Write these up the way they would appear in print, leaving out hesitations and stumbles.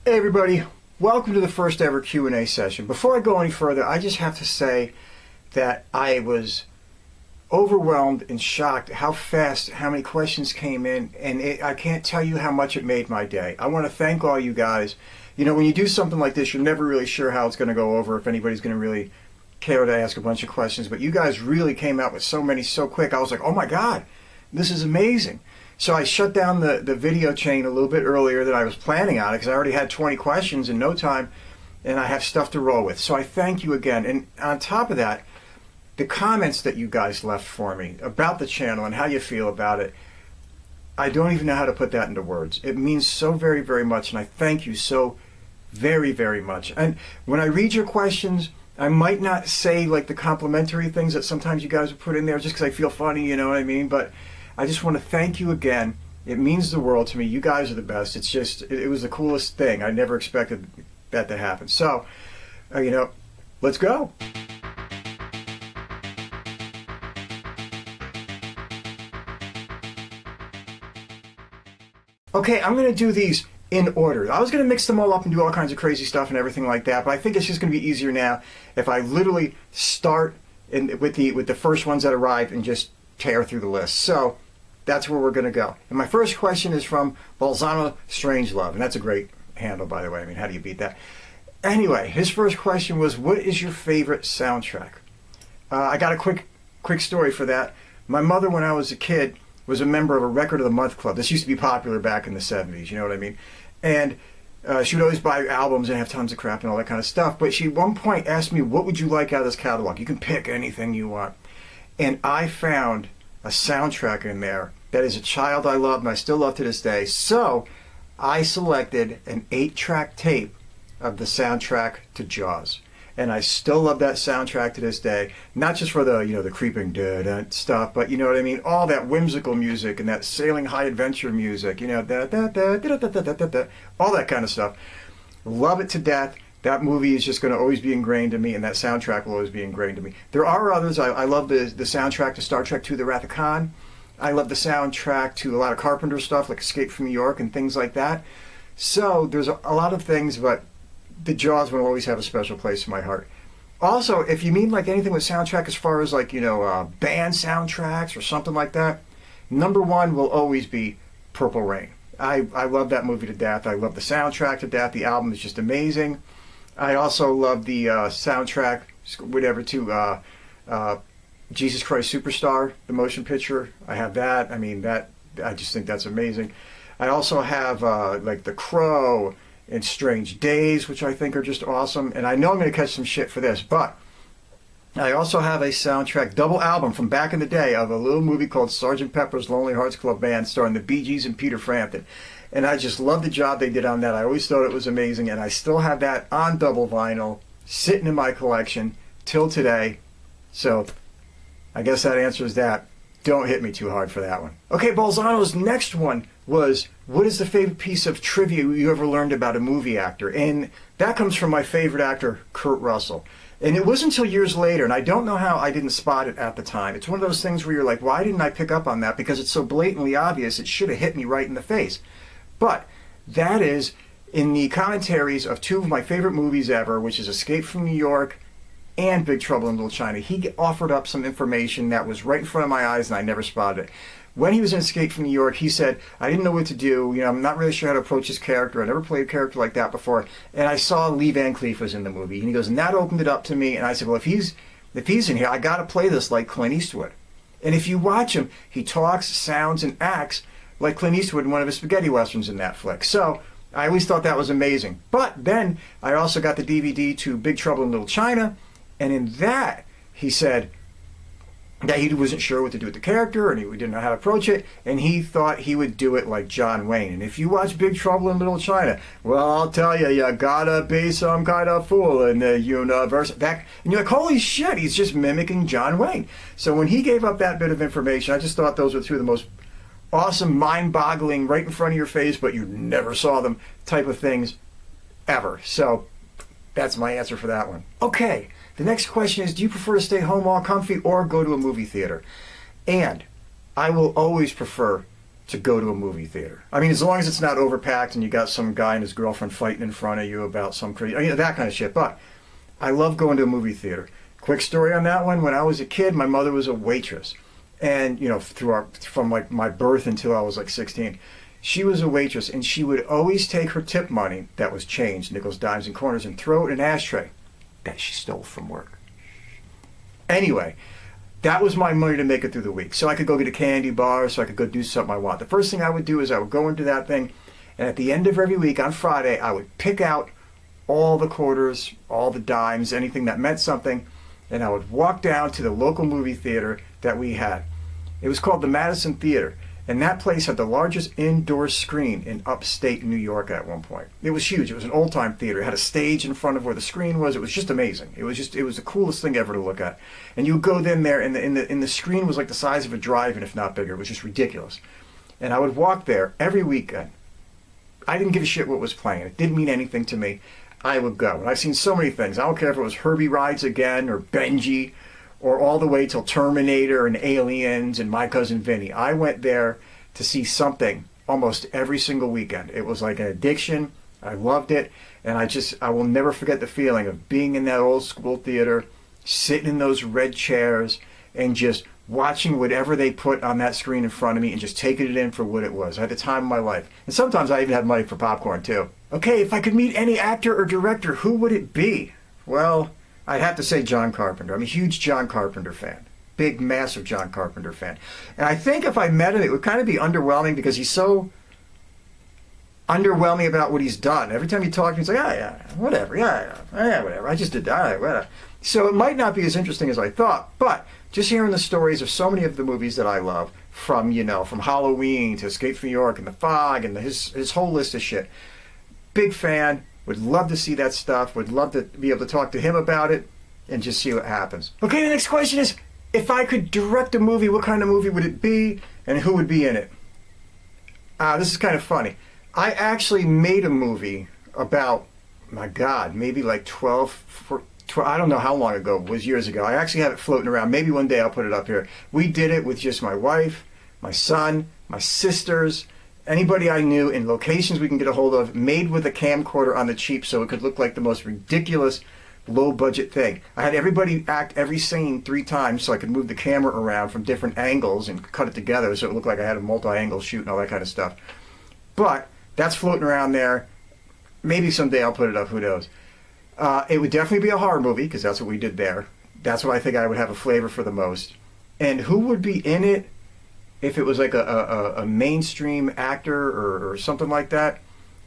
Hey everybody, welcome to the first ever Q&A session. Before I go any further, I just have to say that I was overwhelmed and shocked how fast, how many questions came in, and I can't tell you how much it made my day. I want to thank all you guys. You know, when you do something like this, you're never really sure how it's going to go over, if anybody's going to really care to ask a bunch of questions, but you guys really came out with so many so quick. I was like, oh my God, this is amazing. So I shut down the video chain a little bit earlier than I was planning on it because I already had 20 questions in no time and I have stuff to roll with. So I thank you again. And on top of that, the comments that you guys left for me about the channel and how you feel about it, I don't even know how to put that into words. It means so very, very much, and I thank you so very, very much. And when I read your questions, I might not say like the complimentary things that sometimes you guys would put in there just because I feel funny, you know what I mean? But I just want to thank you again. It means the world to me. You guys are the best. It's just, it was the coolest thing. I never expected that to happen. So, let's go. Okay, I'm going to do these in order. I was going to mix them all up and do all kinds of crazy stuff and everything like that, but I think it's just going to be easier now if I literally start with the first ones that arrive and just tear through the list. So that's where we're going to go. And my first question is from Bolzano Strangelove, and that's a great handle, by the way. I mean, how do you beat that? Anyway, his first question was, what is your favorite soundtrack? I got a quick story for that. My mother, when I was a kid, was a member of a Record of the Month club. This used to be popular back in the 70s, you know what I mean? And she would always buy albums and have tons of crap and all that kind of stuff. But she at one point asked me, what would you like out of this catalog? You can pick anything you want. And I found a soundtrack in there that as a child I loved and I still love to this day. So I selected an 8-track tape of the soundtrack to Jaws. And I still love that soundtrack to this day. Not just for the, the creeping da-da stuff, but you know what I mean? All that whimsical music and that sailing high adventure music, da-da-da-da-da-da-da-da-da, all that kind of stuff. Love it to death. That movie is just going to always be ingrained in me, and that soundtrack will always be ingrained in me. There are others. I love the soundtrack to Star Trek II, The Wrath of Khan. I love the soundtrack to a lot of Carpenter stuff, like Escape from New York and things like that. So there's a lot of things, but the Jaws will always have a special place in my heart. Also, if you mean like anything with soundtrack as far as like, band soundtracks or something like that, number one will always be Purple Rain. I love that movie to death. I love the soundtrack to death. The album is just amazing. I also love the soundtrack, whatever, to Jesus Christ Superstar, the motion picture. I have that. I mean, I just think that's amazing. I also have like The Crow and Strange Days, which I think are just awesome. And I know I'm going to catch some shit for this, but I also have a soundtrack double album from back in the day of a little movie called Sgt. Pepper's Lonely Hearts Club Band starring the Bee Gees and Peter Frampton. And I just love the job they did on that. I always thought it was amazing, and I still have that on double vinyl sitting in my collection till today. So I guess that answers that. Don't hit me too hard for that one. Okay, Bolzano's next one was, what is the favorite piece of trivia you ever learned about a movie actor? And that comes from my favorite actor, Kurt Russell. And it wasn't until years later, and I don't know how I didn't spot it at the time. It's one of those things where you're like, why didn't I pick up on that? Because it's so blatantly obvious, it should have hit me right in the face. But that is in the commentaries of two of my favorite movies ever, which is Escape from New York and Big Trouble in Little China. He offered up some information that was right in front of my eyes and I never spotted it. When he was in Escape from New York, he said, I didn't know what to do. I'm not really sure how to approach his character. I never played a character like that before. And I saw Lee Van Cleef was in the movie. And he goes, and that opened it up to me. And I said, well, if he's in here, I got to play this like Clint Eastwood. And if you watch him, he talks, sounds, and acts like Clint Eastwood in one of his spaghetti westerns in that flick. So I always thought that was amazing. But then I also got the DVD to Big Trouble in Little China, and in that he said that he wasn't sure what to do with the character and he didn't know how to approach it, and he thought he would do it like John Wayne. And if you watch Big Trouble in Little China, well, I'll tell you, you gotta be some kind of fool in the universe. And you're like, holy shit, he's just mimicking John Wayne. So when he gave up that bit of information, I just thought those were two of the most awesome, mind-boggling, right in front of your face, but you never saw them type of things ever. So that's my answer for that one. Okay, the next question is, do you prefer to stay home all comfy or go to a movie theater? And I will always prefer to go to a movie theater. I mean, as long as it's not overpacked and you got some guy and his girlfriend fighting in front of you about some crazy, that kind of shit. But I love going to a movie theater. Quick story on that one. When I was a kid, my mother was a waitress. And, from like my birth until I was like 16, she was a waitress, and she would always take her tip money that was change, nickels, dimes, and quarters, and throw it in an ashtray that she stole from work. Anyway, that was my money to make it through the week. So I could go get a candy bar, so I could go do something I want. The first thing I would do is I would go into that thing, and at the end of every week on Friday, I would pick out all the quarters, all the dimes, anything that meant something, and I would walk down to the local movie theater that we had. It was called the Madison Theater, and that place had the largest indoor screen in upstate New York at one point. It was huge. It was an old-time theater. It had a stage in front of where the screen was. It was just amazing. It was the coolest thing ever to look at. And you would go in there, and the screen was like the size of a drive-in, if not bigger. It was just ridiculous. And I would walk there every weekend. I didn't give a shit what was playing. It didn't mean anything to me. I would go. And I've seen so many things. I don't care if it was Herbie Rides Again or Benji, or all the way till Terminator and Aliens and My Cousin Vinny. I went there to see something almost every single weekend. It was like an addiction. I loved it. And I will never forget the feeling of being in that old school theater, sitting in those red chairs, and just watching whatever they put on that screen in front of me and just taking it in for what it was. I had the time of my life. And sometimes I even had money for popcorn too. Okay, if I could meet any actor or director, who would it be? Well, I'd have to say John Carpenter. I'm a huge John Carpenter fan. Big, massive John Carpenter fan. And I think if I met him, it would kind of be underwhelming because he's so underwhelming about what he's done. Every time you talk to him, he's like, whatever, whatever. I just did that, whatever. So it might not be as interesting as I thought, but just hearing the stories of so many of the movies that I love, from Halloween to Escape from New York and The Fog and his whole list of shit. Big fan. Would love to see that stuff. Would love to be able to talk to him about it and just see what happens. Okay, the next question is, if I could direct a movie, what kind of movie would it be and who would be in it? This is kind of funny. I actually made a movie about, my God, maybe like 12, I don't know how long ago. It was years ago. I actually have it floating around. Maybe one day I'll put it up here. We did it with just my wife, my son, my sisters, anybody I knew in locations we can get a hold of, made with a camcorder on the cheap so it could look like the most ridiculous low-budget thing. I had everybody act every scene 3 times so I could move the camera around from different angles and cut it together so it looked like I had a multi-angle shoot and all that kind of stuff. But that's floating around there. Maybe someday I'll put it up, who knows. It would definitely be a horror movie because that's what we did there. That's what I think I would have a flavor for the most. And who would be in it? If it was like a mainstream actor or something like that,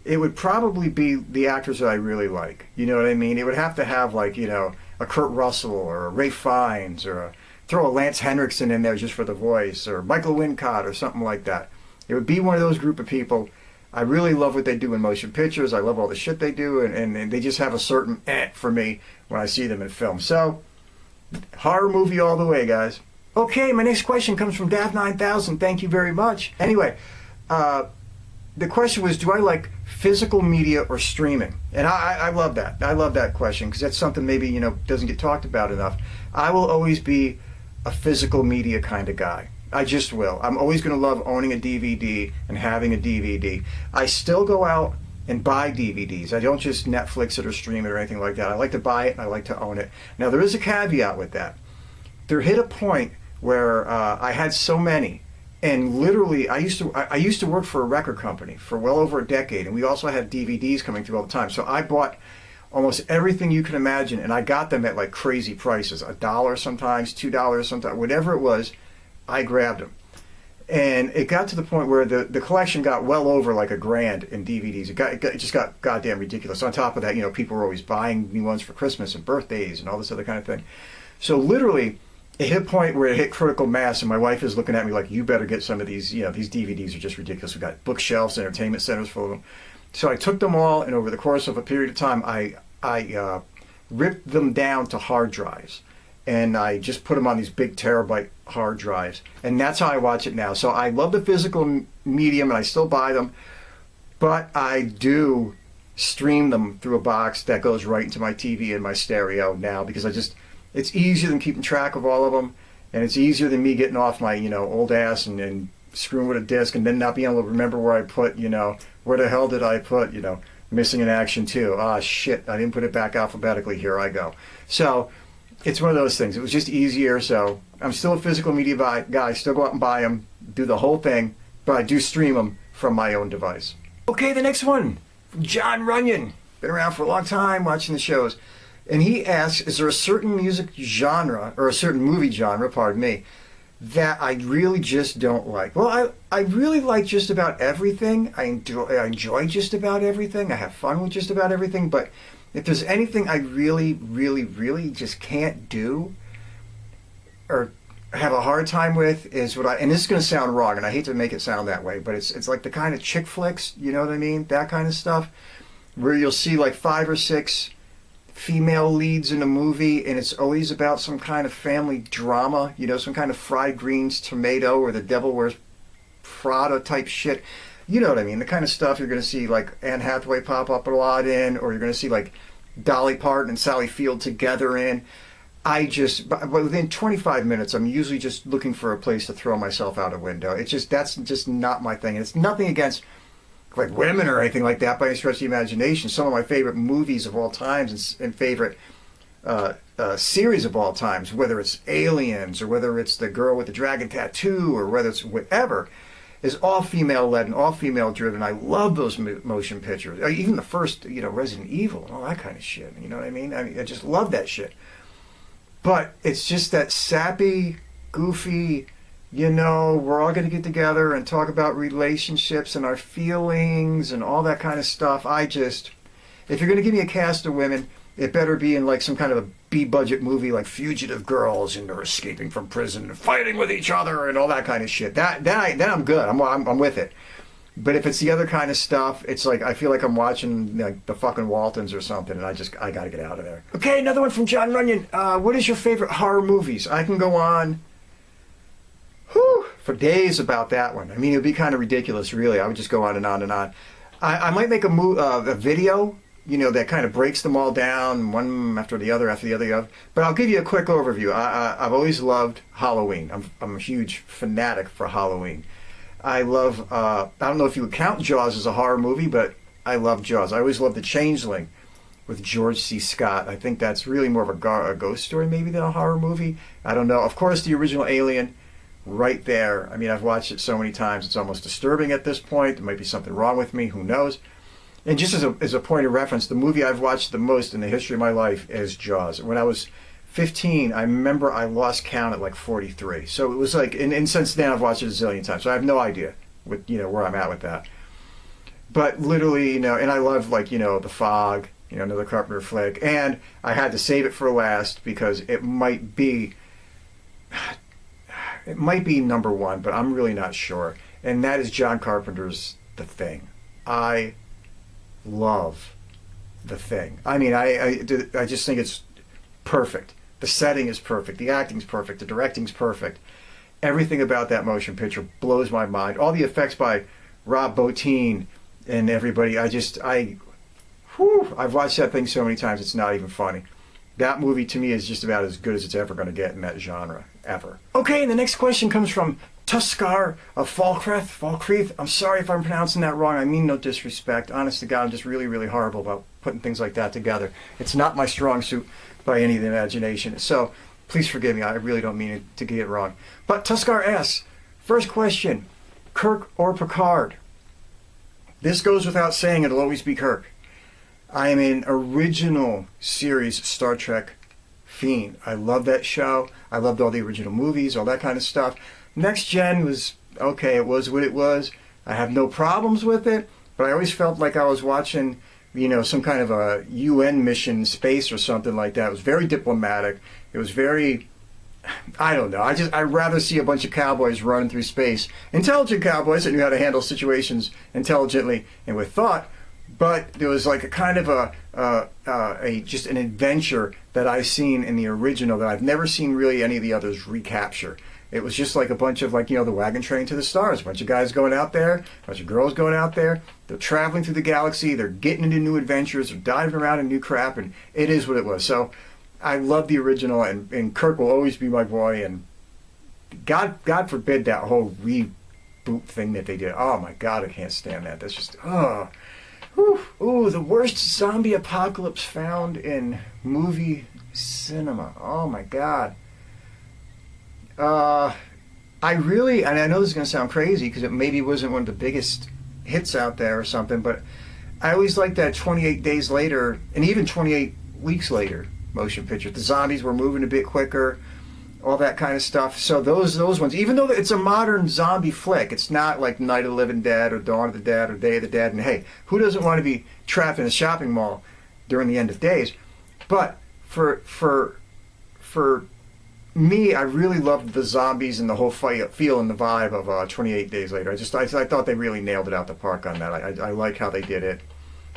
it would probably be the actors that I really like. You know what I mean? It would have to have like, a Kurt Russell or a Ray Fiennes or throw a Lance Henriksen in there just for the voice, or Michael Wincott or something like that. It would be one of those group of people. I really love what they do in motion pictures. I love all the shit they do, and they just have a certain for me when I see them in film. So, horror movie all the way, guys. Okay, my next question comes from Dav9000. Thank you very much. Anyway, the question was, do I like physical media or streaming? And I love that. I love that question because that's something maybe, doesn't get talked about enough. I will always be a physical media kind of guy. I just will. I'm always going to love owning a DVD and having a DVD. I still go out and buy DVDs. I don't just Netflix it or stream it or anything like that. I like to buy it and I like to own it. Now, there is a caveat with that. There hit a point where I had so many, and literally I used to work for a record company for well over a decade, and we also had DVDs coming through all the time. So I bought almost everything you can imagine, and I got them at like crazy prices, $1 sometimes, $2 sometimes, whatever it was, I grabbed them. And it got to the point where the collection got well over like $1,000 in DVDs. It just got goddamn ridiculous. On top of that, people were always buying new ones for Christmas and birthdays and all this other kind of thing. So literally, it hit a point where it hit critical mass, and my wife is looking at me like, you better get some of these, these DVDs are just ridiculous. We've got bookshelves, entertainment centers full of them. So I took them all, and over the course of a period of time, I ripped them down to hard drives. And I just put them on these big terabyte hard drives. And that's how I watch it now. So I love the physical medium, and I still buy them. But I do stream them through a box that goes right into my TV and my stereo now, because it's easier than keeping track of all of them, and it's easier than me getting off my old ass and screwing with a disc and then not being able to remember where I put, where the hell did I put, missing in action 2. Ah, shit, I didn't put it back alphabetically. Here I go. So it's one of those things. It was just easier. So I'm still a physical media guy. Still go out and buy them, do the whole thing, but I do stream them from my own device. Okay, the next one from John Runyon. Been around for a long time watching the shows. And he asks, is there a certain music genre, or a certain movie genre, pardon me, that I really just don't like? Well, I really like just about everything. I enjoy just about everything. I have fun with just about everything. But if there's anything I really, really, really just can't do or have a hard time with is and this is going to sound wrong, and I hate to make it sound that way, but it's like the kind of chick flicks, you know what I mean? That kind of stuff, where you'll see like 5 or 6 female leads in a movie, and it's always about some kind of family drama, some kind of fried greens tomato or the devil wears Prada type shit. You know what I mean? The kind of stuff you're going to see like Anne Hathaway pop up a lot in, or you're going to see like Dolly Parton and Sally Field together in. But within 25 minutes, I'm usually just looking for a place to throw myself out a window. That's just not my thing. And it's nothing against like women or anything like that by any stretch of the imagination. Some of my favorite movies of all times and favorite series of all times, whether it's Aliens or whether it's The Girl with the Dragon Tattoo or whether it's whatever, is all female-led and all female-driven. I love those motion pictures. Even the first, Resident Evil and all that kind of shit. You know what I mean? I just love that shit. But it's just that sappy, goofy, we're all going to get together and talk about relationships and our feelings and all that kind of stuff. If you're going to give me a cast of women, it better be in like some kind of a B-budget movie like Fugitive Girls, and they're escaping from prison and fighting with each other and all that kind of shit. Then I'm good. I'm with it. But if it's the other kind of stuff, it's like I feel like I'm watching like the fucking Waltons or something, and I got to get out of there. Okay, another one from John Runyon. What is your favorite horror movies? I can go on for days about that one. I mean, it would be kind of ridiculous, really. I would just go on and on and on. I might make a video, that kind of breaks them all down, one after the other, But I'll give you a quick overview. I've always loved Halloween. I'm a huge fanatic for Halloween. I love, I don't know if you would count Jaws as a horror movie, but I love Jaws. I always loved The Changeling with George C. Scott. I think that's really more of a ghost story maybe than a horror movie. I don't know. Of course, the original Alien, right there. I mean, I've watched it so many times, it's almost disturbing at this point. There might be something wrong with me, who knows? And just as a point of reference, the movie I've watched the most in the history of my life is Jaws. When I was 15, I remember I lost count at like 43. So it was like, and since then I've watched it a zillion times. So I have no idea where I'm at with that. But literally, and I love like, The Fog, another Carpenter flick. And I had to save it for last because it might be number one, but I'm really not sure. And that is John Carpenter's The Thing. I love The Thing. I mean, I just think it's perfect. The setting is perfect. The acting's perfect. The directing's perfect. Everything about that motion picture blows my mind. All the effects by Rob Bottin and everybody. I've watched that thing so many times it's not even funny. That movie to me is just about as good as it's ever going to get in that genre, ever. Okay, and the next question comes from Tuskar of Falkreath. I'm sorry if I'm pronouncing that wrong. I mean no disrespect. Honest to God, I'm just really, really horrible about putting things like that together. It's not my strong suit by any of the imagination. So please forgive me. I really don't mean to get it wrong. But Tuskar asks, first question, Kirk or Picard? This goes without saying. It'll always be Kirk. I am an original series Star Trek fiend. I love that show. I loved all the original movies, all that kind of stuff. Next Gen was okay. It was what it was. I have no problems with it, but I always felt like I was watching, some kind of a UN mission in space or something like that. It was very diplomatic. It was very, I don't know. I'd rather see a bunch of cowboys running through space. Intelligent cowboys that knew how to handle situations intelligently and with thought. But there was like a kind of just an adventure that I've seen in the original that I've never seen really any of the others recapture. It was just like a bunch of the wagon train to the stars. A bunch of guys going out there, a bunch of girls going out there. They're traveling through the galaxy. They're getting into new adventures. They're diving around in new crap, and it is what it was. So I love the original, and Kirk will always be my boy. And God forbid that whole boot thing that they did. Oh my God, I can't stand that. That's just, oh. Whew. Ooh, the worst zombie apocalypse found in movie cinema. Oh my God. I really, and I know this is going to sound crazy because it maybe wasn't one of the biggest hits out there or something, but I always liked that 28 Days Later and even 28 Weeks Later motion picture. The zombies were moving a bit quicker, all that kind of stuff. So those ones, even though it's a modern zombie flick, it's not like Night of the Living Dead or Dawn of the Dead or Day of the Dead. And hey, who doesn't want to be trapped in a shopping mall during the end of days? But for me, I really loved the zombies and the whole feel and the vibe of 28 Days Later. I thought they really nailed it out the park on that. I like how they did it.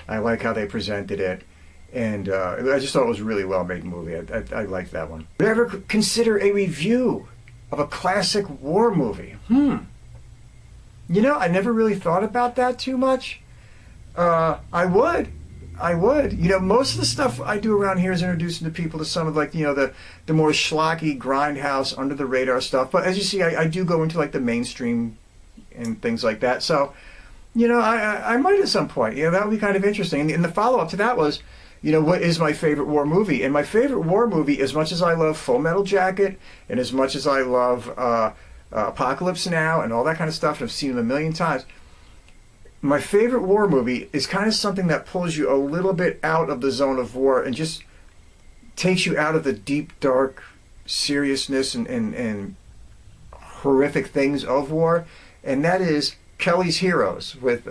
I like how they presented it. And I just thought it was a really well-made movie. I liked that one. Would you ever consider a review of a classic war movie? You know, I never really thought about that too much. I would. You know, most of the stuff I do around here is introducing the people to some of, like, you know, the more schlocky, grindhouse, under-the-radar stuff. But as you see, I do go into, like, the mainstream and things like that. So, you know, I might at some point. You know, that would be kind of interesting. And the follow-up to that was, you know, what is my favorite war movie? And my favorite war movie, as much as I love Full Metal Jacket, and as much as I love Apocalypse Now and all that kind of stuff, and I've seen them a million times, my favorite war movie is kind of something that pulls you a little bit out of the zone of war and just takes you out of the deep, dark seriousness and horrific things of war, and that is Kelly's Heroes with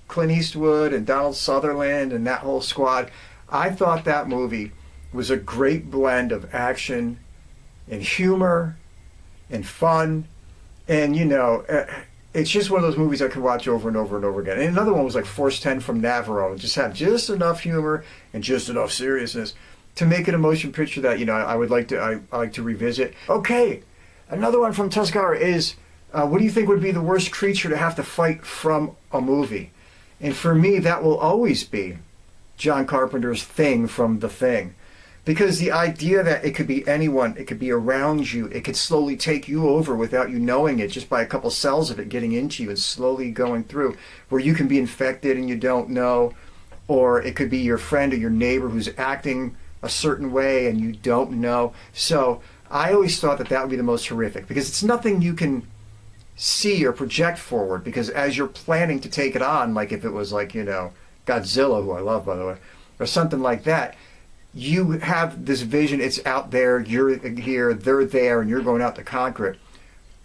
Clint Eastwood and Donald Sutherland and that whole squad. I thought that movie was a great blend of action and humor and fun, and, you know, it's just one of those movies I could watch over and over and over again. And another one was like Force 10 from Navarone. It just had just enough humor and just enough seriousness to make it a motion picture that, you know, I like to revisit. Okay, another one from Tuscara is, what do you think would be the worst creature to have to fight from a movie? And for me, that will always be John Carpenter's Thing from The Thing. Because the idea that it could be anyone, it could be around you, it could slowly take you over without you knowing it, just by a couple cells of it getting into you and slowly going through, where you can be infected and you don't know, or it could be your friend or your neighbor who's acting a certain way and you don't know. So I always thought that would be the most horrific, because it's nothing you can see or project forward, because as you're planning to take it on, like if it was like, you know, Godzilla, who I love, by the way, or something like that, you have this vision, it's out there, you're here, they're there, and you're going out to conquer it.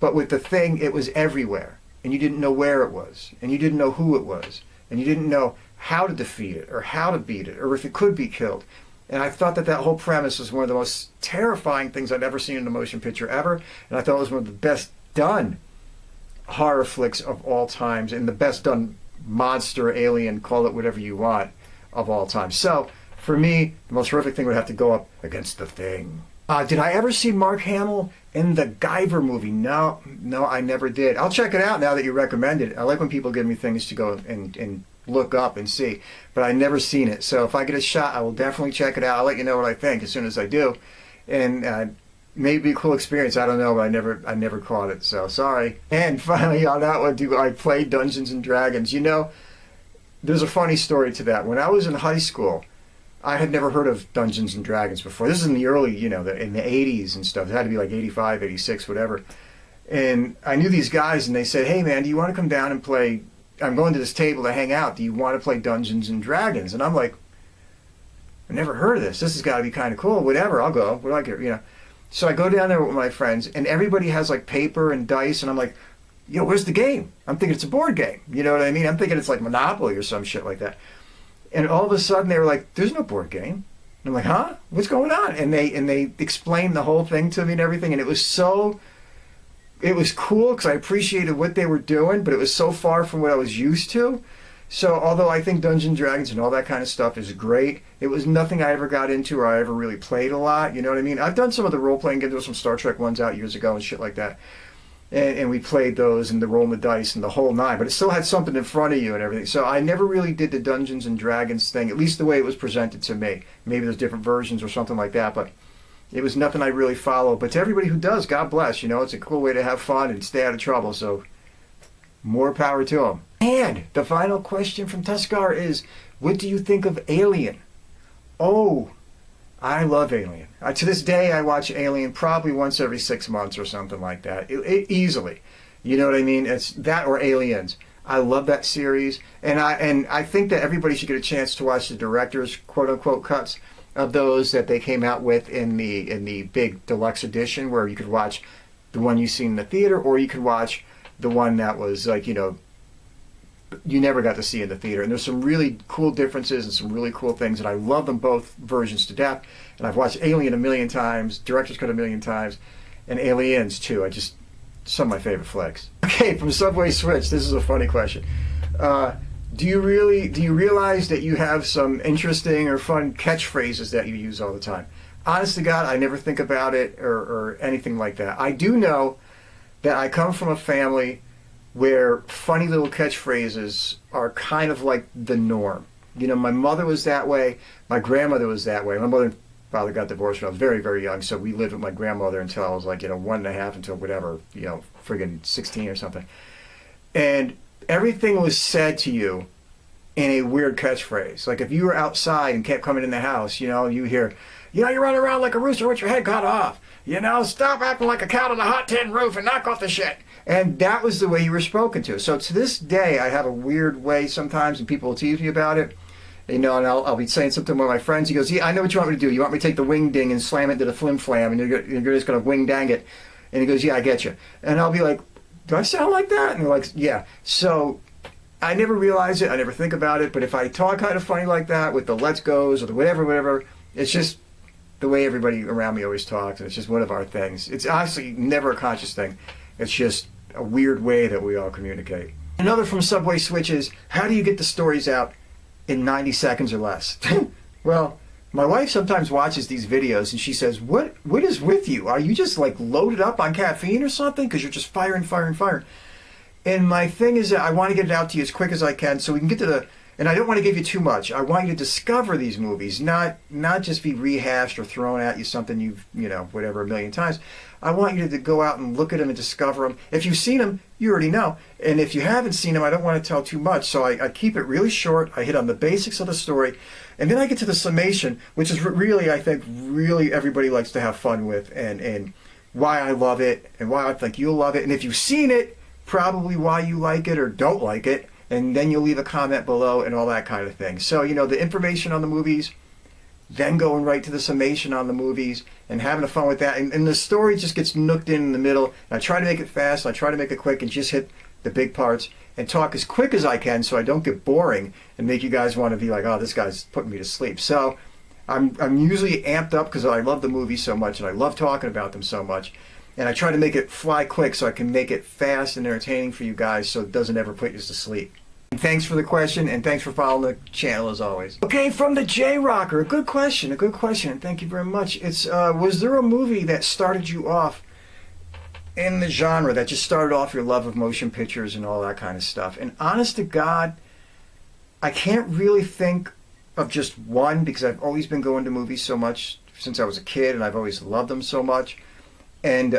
But with The Thing, it was everywhere, and you didn't know where it was, and you didn't know who it was, and you didn't know how to defeat it, or how to beat it, or if it could be killed. And I thought that whole premise was one of the most terrifying things I've ever seen in a motion picture ever, and I thought it was one of the best done horror flicks of all times, and the best done monster, alien, call it whatever you want, of all time. So, for me, the most horrific thing would have to go up against The Thing. Did I ever see Mark Hamill in the Guyver movie? No, I never did. I'll check it out now that you recommend it. I like when people give me things to go and look up and see, but I've never seen it. So if I get a shot, I will definitely check it out. I'll let you know what I think as soon as I do. And maybe a cool experience. I don't know, but I never caught it. So sorry. And finally, on that one, do I play Dungeons and Dragons? You know, there's a funny story to that. When I was in high school, I had never heard of Dungeons and Dragons before. This is in the early, you know, in the 80s and stuff. It had to be like 85, 86, whatever. And I knew these guys, and they said, hey, man, do you want to come down and play? I'm going to this table to hang out. Do you want to play Dungeons and Dragons? And I'm like, I never heard of this. This has got to be kind of cool. Whatever, I'll go. What do I care? You know. So I go down there with my friends, and everybody has like paper and dice, and I'm like, yo, where's the game? I'm thinking it's a board game. You know what I mean? I'm thinking it's like Monopoly or some shit like that. And all of a sudden they were like, there's no board game. And I'm like, huh? What's going on? And they explained the whole thing to me and everything, and it was cool because I appreciated what they were doing, but it was so far from what I was used to. So although I think Dungeons and Dragons and all that kind of stuff is great, it was nothing I ever got into or I ever really played a lot. You know what I mean? I've done some of the role-playing games. There was some Star Trek ones out years ago and shit like that. And we played those and the rolling the dice and the whole nine, but it still had something in front of you and everything. So I never really did the Dungeons and Dragons thing, at least the way it was presented to me. Maybe there's different versions or something like that, but it was nothing I really followed. But to everybody who does, God bless. You know, it's a cool way to have fun and stay out of trouble. So More power to them. And the final question from Tuskar is, what do you think of Alien? Oh, I love Alien. To this day, I watch Alien probably once every 6 months or something like that. Easily. You know what I mean? It's that or Aliens. I love that series, and I think that everybody should get a chance to watch the director's quote-unquote cuts of those that they came out with in the big deluxe edition, where you could watch the one you seen in the theater, or you could watch the one that was like, you know, you never got to see in the theater. And there's some really cool differences and some really cool things, and I love them both versions to death. And I've watched Alien a million times, director's cut a million times, and Aliens too. Some of my favorite flicks. Okay, from Subway Switch, this is a funny question. Do you realize that you have some interesting or fun catchphrases that you use all the time? Honest to God, I never think about it or anything like that. I do know that I come from a family where funny little catchphrases are kind of like the norm. You know, my mother was that way. My grandmother was that way. My mother and father got divorced when I was very, very young, so we lived with my grandmother until I was like, you know, 1.5 until whatever, you know, friggin' 16 or something. And everything was said to you in a weird catchphrase. Like if you were outside and kept coming in the house, you know, you hear, you know, you run around like a rooster with your head cut off. You know, stop acting like a cat on a hot tin roof and knock off the shit. And that was the way you were spoken to. So to this day, I have a weird way sometimes, and people will tease me about it. You know, and I'll be saying something to one of my friends. He goes, yeah, I know what you want me to do. You want me to take the wing ding and slam it into the flim flam, and you're just going to wing dang it. And he goes, yeah, I get you. And I'll be like, do I sound like that? And they're like, yeah. So I never realize it. I never think about it. But if I talk kind of funny like that with the let's goes or the whatever, it's just the way everybody around me always talks. And it's just one of our things. It's honestly never a conscious thing. It's just a weird way that we all communicate. Another from Subway Switch is, how do you get the stories out in 90 seconds or less? Well, my wife sometimes watches these videos and she says, what is with you? Are you just like loaded up on caffeine or something? Because you're just firing. And my thing is that I want to get it out to you as quick as I can so we can get to and I don't want to give you too much. I want you to discover these movies, not just be rehashed or thrown at you something you've, you know, whatever, a million times. I want you to go out and look at them and discover them. If you've seen them, you already know. And if you haven't seen them, I don't want to tell too much. So I keep it really short. I hit on the basics of the story. And then I get to the summation, which is really, I think, really everybody likes to have fun with. And why I love it and why I think you'll love it. And if you've seen it, probably why you like it or don't like it. And then you'll leave a comment below and all that kind of thing. So, you know, the information on the movies, then going right to the summation on the movies and having fun with that. And the story just gets nooked in the middle. And I try to make it fast. And I try to make it quick and just hit the big parts and talk as quick as I can so I don't get boring and make you guys want to be like, oh, this guy's putting me to sleep. So I'm usually amped up because I love the movies so much and I love talking about them so much. And I try to make it fly quick so I can make it fast and entertaining for you guys so it doesn't ever put you to sleep. And thanks for the question, and thanks for following the channel as always. Okay, from the J-Rocker, a good question, and thank you very much. It's, was there a movie that started you off in the genre, that just started off your love of motion pictures and all that kind of stuff? And honest to God, I can't really think of just one because I've always been going to movies so much since I was a kid, and I've always loved them so much. And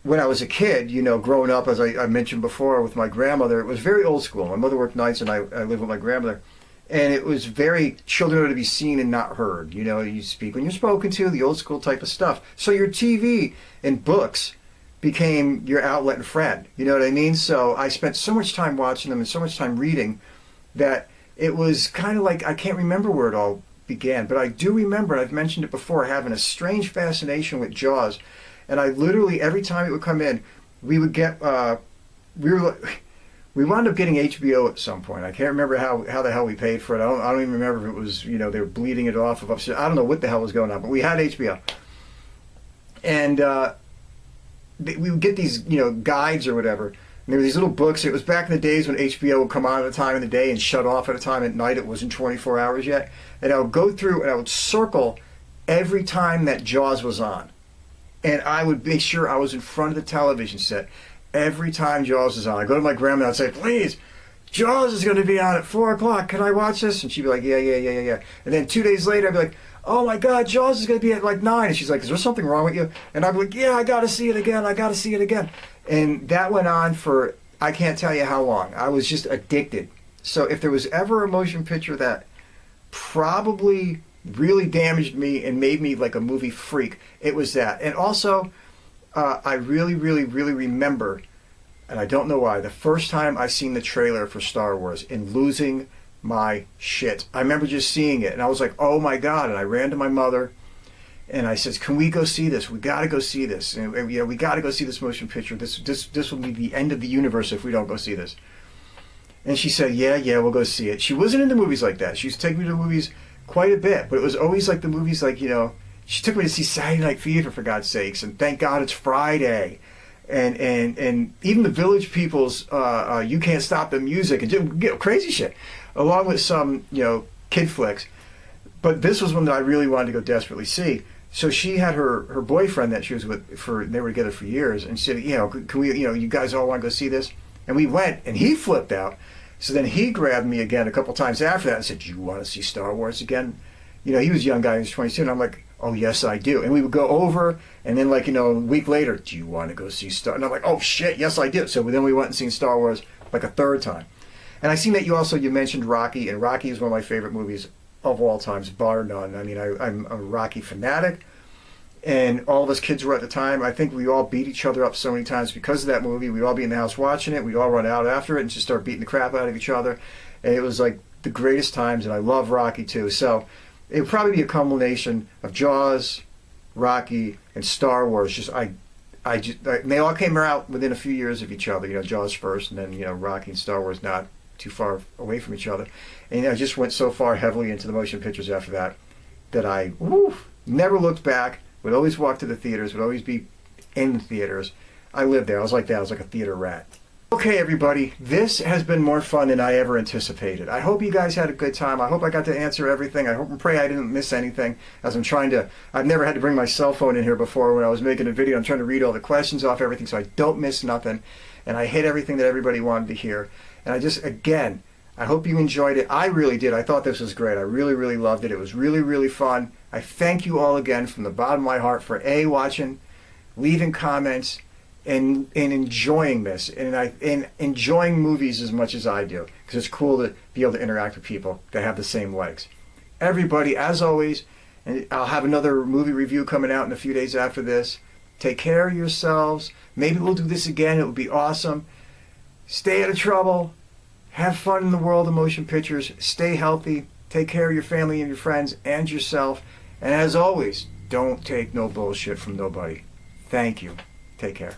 when I was a kid, you know, growing up, as I mentioned before, with my grandmother, it was very old school. My mother worked nights, and I lived with my grandmother. And it was very, children are to be seen and not heard. You know, you speak when you're spoken to, the old school type of stuff. So your TV and books became your outlet and friend. You know what I mean? So I spent so much time watching them and so much time reading that it was kind of like, I can't remember where it all began. But I do remember, and I've mentioned it before, having a strange fascination with Jaws. And I literally, every time it would come in, we would get, we wound up getting HBO at some point. I can't remember how the hell we paid for it. I don't even remember if it was, you know, they were bleeding it off of upstairs. I don't know what the hell was going on, but we had HBO. And we would get these, you know, guides or whatever. And there were these little books. It was back in the days when HBO would come on at a time in the day and shut off at a time at night. It wasn't 24 hours yet. And I would go through and I would circle every time that Jaws was on. And I would make sure I was in front of the television set every time Jaws is on. I'd go to my grandma and I'd say, please, Jaws is going to be on at 4 o'clock. Can I watch this? And she'd be like, yeah. And then 2 days later, I'd be like, oh my God, Jaws is going to be at like 9. And she's like, is there something wrong with you? And I'd be like, yeah, I got to see it again. And that went on for I can't tell you how long. I was just addicted. So if there was ever a motion picture that probably really damaged me and made me like a movie freak, it was that. And also, I really, really, really remember, and I don't know why, the first time I seen the trailer for Star Wars and losing my shit. I remember just seeing it and I was like, oh my God. And I ran to my mother and I said, can we go see this? We got to go see this. And, you know, we got to go see this motion picture. This will be the end of the universe if we don't go see this. And she said, yeah, we'll go see it. She wasn't into movies like that. She used to take me to movies quite a bit, but it was always like the movies like, you know, she took me to see Saturday Night Fever, for God's sakes, and Thank God It's Friday. And even the Village People's You Can't Stop the Music, and you know, crazy shit, along with some, you know, kid flicks. But this was one that I really wanted to go desperately see. So she had her boyfriend that she was with they were together for years, and she said, you know, can we, you know, you guys all want to go see this? And we went, and he flipped out. So then he grabbed me again a couple times after that and said, do you want to see Star Wars again? You know, he was a young guy, he was 22, and I'm like, oh, yes, I do. And we would go over, and then, like, you know, a week later, do you want to go see Star Wars? And I'm like, oh, shit, yes, I do. So then we went and seen Star Wars like a third time. And I seen that you mentioned Rocky, and Rocky is one of my favorite movies of all times, bar none. I mean, I'm a Rocky fanatic, and all of us kids were at the time. I think we all beat each other up so many times because of that movie. We'd all be in the house watching it. We'd all run out after it and just start beating the crap out of each other. And it was like the greatest times, and I love Rocky too. So it would probably be a combination of Jaws, Rocky, and Star Wars. They all came out within a few years of each other. You know, Jaws first, and then, you know, Rocky and Star Wars not too far away from each other. And I just went so far heavily into the motion pictures after that I never looked back. Would always walk to the theaters. Would always be in the theaters. I lived there. I was like that. I was like a theater rat. Okay, everybody, this has been more fun than I ever anticipated. I hope you guys had a good time. I hope I got to answer everything. I hope and pray I didn't miss anything as I've never had to bring my cell phone in here before when I was making a video. I'm trying to read all the questions off everything so I don't miss nothing. And I hit everything that everybody wanted to hear. And again, I hope you enjoyed it. I really did. I thought this was great. I really, really loved it. It was really, really fun. I thank you all again from the bottom of my heart for watching, leaving comments, and enjoying this, and enjoying movies as much as I do, because it's cool to be able to interact with people that have the same likes. Everybody, as always, and I'll have another movie review coming out in a few days after this. Take care of yourselves. Maybe we'll do this again. It would be awesome. Stay out of trouble. Have fun in the world of motion pictures. Stay healthy. Take care of your family and your friends and yourself. And as always, don't take no bullshit from nobody. Thank you. Take care.